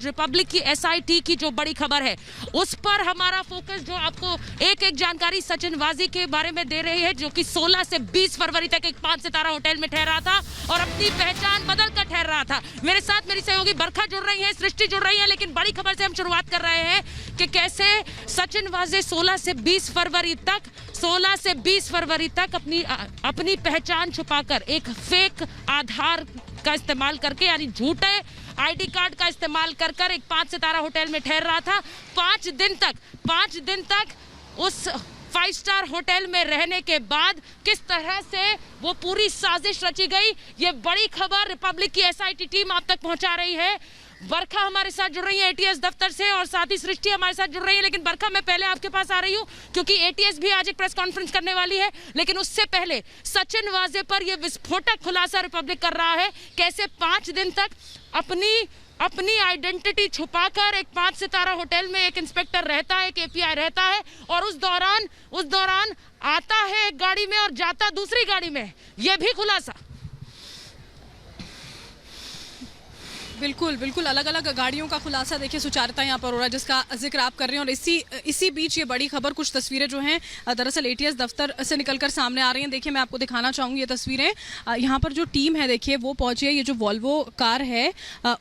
Republic की SIT की जो बड़ी खबर है उस पर हमारा फोकस, जो आपको एक एक जानकारी सचिन वाजे के बारे में दे रही है, जो कि 16 से 20 फरवरी तक एक 5 सितारा होटल में ठहरा था और अपनी पहचान बदल कर ठहर रहा था। मेरे साथ मेरी सहयोगी बरखा जुड़ रही है, सृष्टि जुड़ रही है, लेकिन बड़ी खबर से हम शुरुआत कर रहे हैं कि कैसे सचिन वाजे 16 से 20 फरवरी तक अपनी पहचान छुपाकर एक फेक आधार का इस्तेमाल करके, यानी झूठे ID कार्ड का इस्तेमाल कर एक 5 सितारा होटल में ठहर रहा था। 5 दिन तक उस 5 स्टार होटल में रहने के बाद किस तरह से वो पूरी साजिश रची गई, ये बड़ी खबर रिपब्लिक की SIT टीम आप तक पहुंचा रही है। बरखा हमारे साथ जुड़ रही है ATS दफ्तर से और साथ ही सृष्टि हमारे साथ जुड़ रही है। लेकिन बरखा, मैं पहले आपके पास आ रही हूँ क्योंकि ATS भी आज एक प्रेस कॉन्फ्रेंस करने वाली है, लेकिन उससे पहले सचिन वाजे पर यह विस्फोटक खुलासा रिपब्लिक कर रहा है कैसे 5 दिन तक अपनी आइडेंटिटी छुपाकर एक 5 सितारा होटल में एक इंस्पेक्टर रहता है, एक API रहता है और उस दौरान आता है एक गाड़ी में और जाता दूसरी गाड़ी में, यह भी खुलासा। बिल्कुल अलग अलग गाड़ियों का खुलासा देखिए सुचारिता यहाँ पर हो रहा है, जिसका जिक्र आप कर रहे हैं। और इसी बीच ये बड़ी खबर, कुछ तस्वीरें जो हैं दरअसल ATS दफ्तर से निकलकर सामने आ रही हैं। देखिए, मैं आपको दिखाना चाहूँगी ये तस्वीरें। यहाँ पर जो टीम है देखिए वो पहुँची है, ये जो वॉल्वो कार है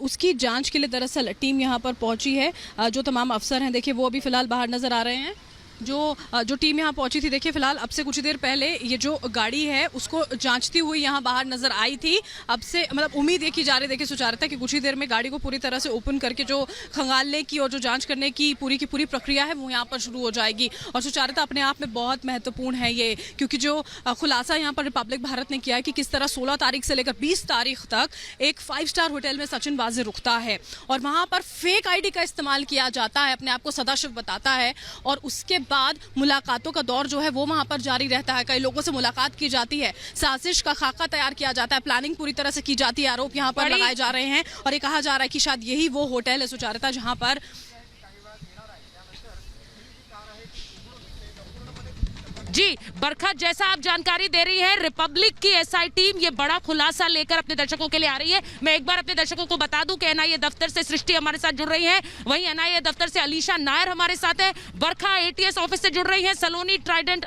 उसकी जाँच के लिए दरअसल टीम यहाँ पर पहुँची है। जो तमाम अफसर हैं देखिए वो अभी फिलहाल बाहर नज़र आ रहे हैं। जो टीम यहाँ पहुंची थी देखिए फिलहाल अब से कुछ देर पहले ये जो गाड़ी है उसको जांचती हुई यहाँ बाहर नजर आई थी। अब से मतलब उम्मीद ये की जा रही देखिए सुचारिता कि कुछ ही देर में गाड़ी को पूरी तरह से ओपन करके जो खंगालने की और जो जांच करने की पूरी प्रक्रिया है वो यहाँ पर शुरू हो जाएगी। और सुचारिता अपने आप में बहुत महत्वपूर्ण है ये, क्योंकि जो खुलासा यहाँ पर रिपब्लिक भारत ने किया है कि किस तरह 16 तारीख से लेकर 20 तारीख तक एक 5 स्टार होटल में सचिन वाजे रुकता है और वहाँ पर फेक ID का इस्तेमाल किया जाता है, अपने आप को सदाशिव बताता है और उसके बाद मुलाकातों का दौर जो है वो वहां पर जारी रहता है। कई लोगों से मुलाकात की जाती है, साजिश का खाका तैयार किया जाता है, प्लानिंग पूरी तरह से की जाती है, आरोप यहां पर लगाए जा रहे हैं और ये कहा जा रहा है कि शायद यही वो होटल है सुचारिता जहां पर जी बरखा, जैसा आप जानकारी दे रही है, रिपब्लिक की SI टीम ये बड़ा खुलासा लेकर अपने दर्शकों के लिए आ रही है। मैं एक बार अपने दर्शकों को बता दूं कि NIA दफ्तर से सृष्टि हमारे साथ जुड़ रही है, वहीं NIA दफ्तर से अलीशा नायर हमारे साथ है, बरखा ATS ऑफिस से जुड़ रही है, सलोनी ट्राइडेंट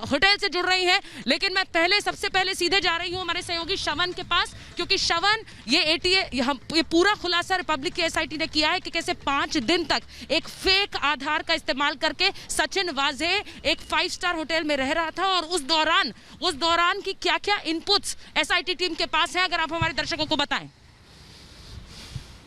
होटल से जुड़ रही है। लेकिन मैं सबसे पहले सीधे जा रही हूँ हमारे सहयोगी श्रवण के पास, क्योंकि श्रवण ये पूरा खुलासा रिपब्लिक की SIT ने किया है कि कैसे 5 दिन तक एक फेक आधार का इस्तेमाल करके सचिन वाजे एक 5 स्टार होटल में रह रहा था और उस दौरान की क्या इनपुट्स SIT टीम के पास है, अगर आप हमारे दर्शकों को बताएं।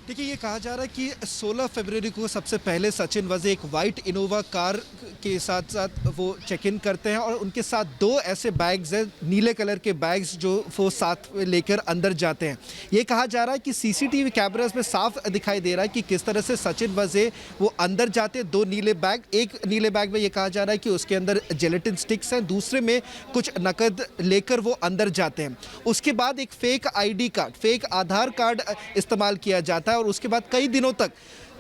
देखिए, ये कहा जा रहा है कि 16 फरवरी को सबसे पहले सचिन वाजे एक वाइट इनोवा कार के साथ वो चेक इन करते हैं और उनके साथ 2 ऐसे बैग्स हैं, नीले कलर के बैग्स, जो वो साथ में लेकर अंदर जाते हैं। ये कहा जा रहा है कि CCTV कैमरास में साफ दिखाई दे रहा है कि किस तरह से सचिन वाजे वो अंदर जाते हैं। 2 नीले बैग, एक नीले बैग में ये कहा जा रहा है कि उसके अंदर जेलेटिन स्टिक्स हैं, दूसरे में कुछ नकद लेकर वो अंदर जाते हैं। उसके बाद एक फेक ID कार्ड, फेक आधार कार्ड इस्तेमाल किया जाता है और उसके बाद कई दिनों तक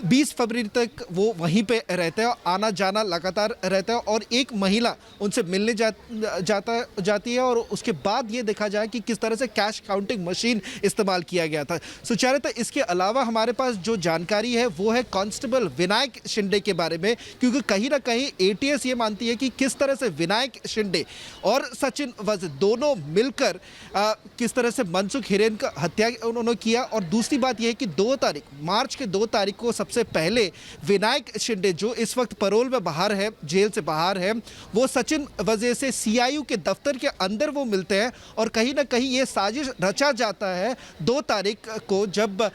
20 फरवरी तक वो वहीं पे रहते हैं, आना जाना लगातार रहता है और एक महिला उनसे मिलने जाती है और उसके बाद ये देखा जाए कि किस तरह से कैश काउंटिंग मशीन इस्तेमाल किया गया था। सुचारिता, इसके अलावा हमारे पास जो जानकारी है वो है कांस्टेबल विनायक शिंदे के बारे में, क्योंकि कहीं ना कहीं ATS ये मानती है कि किस तरह से विनायक शिंदे और सचिन वाजे दोनों मिलकर किस तरह से मनसुख हिरेन का हत्या उन्होंने किया। और दूसरी बात यह है कि 2 तारीख मार्च के 2 तारीख को सबसे पहले विनायक शिंदे, जो इस वक्त पैरोल में बाहर है, जेल से बाहर है, वो सचिन वाजे से CIU के दफ्तर के अंदर वो मिलते हैं और कहीं ना कहीं ये साजिश रचा जाता है 2 तारीख को जब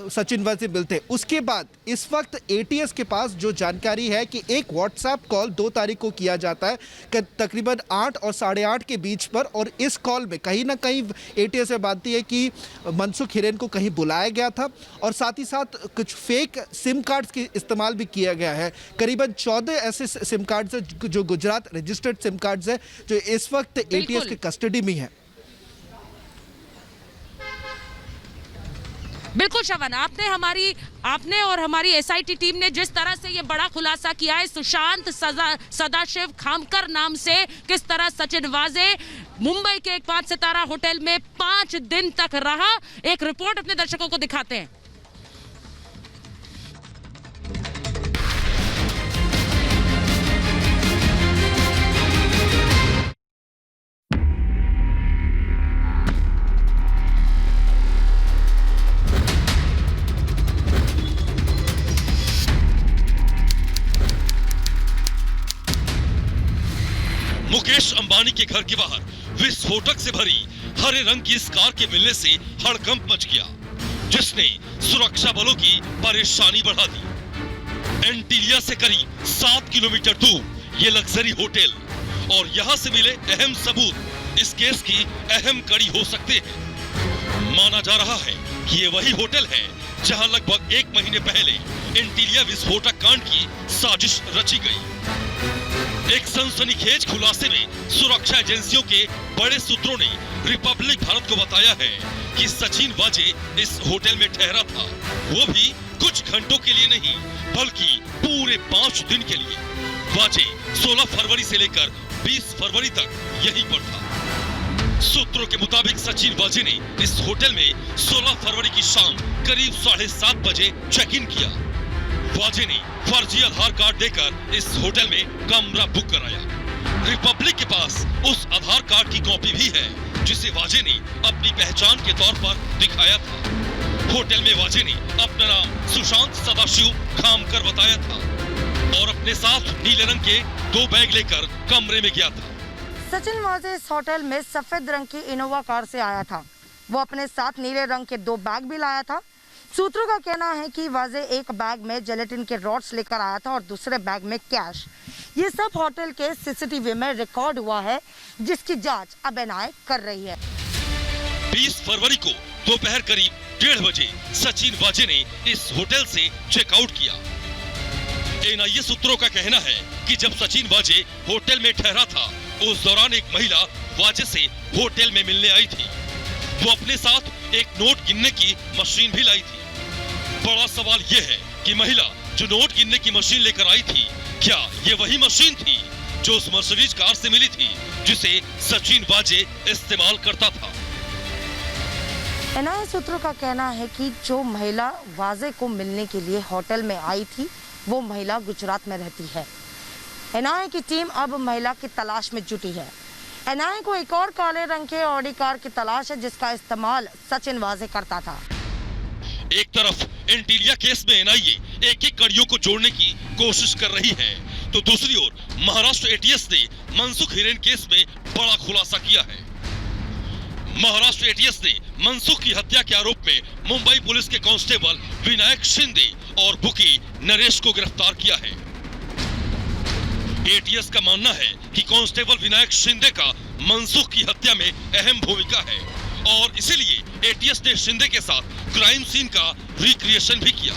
सचिन वाजे मिलते हैं। उसके बाद इस वक्त ATS के पास जो जानकारी है कि एक व्हाट्सएप कॉल 2 तारीख को किया जाता है तकरीबन 8 और 8:30 के बीच पर, और इस कॉल में कहीं ना कहीं ATS से मानती है कि मनसुख हिरेन को कहीं बुलाया गया था और साथ ही साथ कुछ फेक सिम कार्ड्स के इस्तेमाल भी किया गया है। करीबन 14 ऐसे सिम कार्ड्स हैं जो गुजरात रजिस्टर्ड सिम कार्ड्स हैं, जो इस वक्त ATS के कस्टडी में है। बिल्कुल श्रवण, आपने और हमारी SIT टीम ने जिस तरह से ये बड़ा खुलासा किया है, सुशांत सदाशिव खामकर नाम से किस तरह सचिन वाजे मुंबई के एक 5 सितारा होटल में 5 दिन तक रहा, एक रिपोर्ट अपने दर्शकों को दिखाते हैं। मुकेश अंबानी के घर के बाहर विस्फोटक से भरी हरे रंग की इस कार के मिलने से हड़कंप मच गया, जिसने सुरक्षा बलों की परेशानी बढ़ा दी। एंटीलिया से करीब 7 किलोमीटर दूर ये लग्जरी होटल और यहाँ से मिले अहम सबूत इस केस की अहम कड़ी हो सकते हैं। माना जा रहा है कि ये वही होटल है जहां लगभग 1 महीने पहले एंटीलिया विस्फोटक कांड की साजिश रची गई। एक सनसनीखेज खुलासे में सुरक्षा एजेंसियों के बड़े सूत्रों ने रिपब्लिक भारत को बताया है कि सचिन वाजे इस होटल में ठहरा था, वो भी कुछ घंटों के लिए नहीं बल्कि पूरे 5 दिन के लिए। वाजे 16 फरवरी से लेकर 20 फरवरी तक यहीं पर था। सूत्रों के मुताबिक सचिन वाजे ने इस होटल में 16 फरवरी की शाम करीब 7:30 बजे चेक इन किया। वाजे ने फर्जी आधार कार्ड देकर इस होटल में कमरा बुक कराया। रिपब्लिक के पास उस आधार कार्ड की कॉपी भी है जिसे वाजे ने अपनी पहचान के तौर पर दिखाया था। होटल में वाजे ने अपना नाम सुशांत सदाशिव खामकर बताया था और अपने साथ नीले रंग के 2 बैग लेकर कमरे में गया था। सचिन वाजे इस होटल में सफेद रंग की इनोवा कार से आया था। वो अपने साथ नीले रंग के 2 बैग भी लाया था। सूत्रों का कहना है कि वाजे एक बैग में जेलेटिन के रॉड्स लेकर आया था और दूसरे बैग में कैश। ये सब होटल के सीसीटीवी में रिकॉर्ड हुआ है, जिसकी जांच अब एनआईए कर रही है। 20 फरवरी को दोपहर करीब 1:30 बजे सचिन वाजे ने इस होटल से चेकआउट किया। एनआईए सूत्रों का कहना है कि जब सचिन वाजे होटल में ठहरा था, उस दौरान एक महिला वाजे से होटल में मिलने आई थी। वो अपने साथ एक नोट गिनने की मशीन भी लाई थी। बड़ा सवाल ये है कि महिला जो नोट गिनने की मशीन लेकर आई थी, क्या ये वही मशीन थी जो उस मर्सिडीज कार से मिली थी जिसे सचिन वाजे इस्तेमाल करता था? एनआईए सूत्रों का कहना है कि जो महिला वाजे को मिलने के लिए होटल में आई थी, वो महिला गुजरात में रहती है। एनआईए की टीम अब महिला की तलाश में जुटी है। एनआईए को एक और काले रंग के ऑडी कार की तलाश है जिसका इस्तेमाल सचिन वाजे करता था। एक तरफ एंटीलिया केस में एनआईए एक-एक कड़ियों को जोड़ने की कोशिश कर रही है, तो दूसरी ओर महाराष्ट्र एटीएस ने मनसुख हिरेन केस में बड़ा खुलासा किया है। महाराष्ट्र एटीएस ने मनसुख की हत्या के आरोप में मुंबई पुलिस के कांस्टेबल विनायक शिंदे और बुकी नरेश को गिरफ्तार किया है। एटीएस का मानना है कि कांस्टेबल विनायक शिंदे का मनसुख की हत्या में अहम भूमिका है और इसीलिए एटीएस ने शिंदे के साथ क्राइम सीन का रिक्रिएशन भी किया।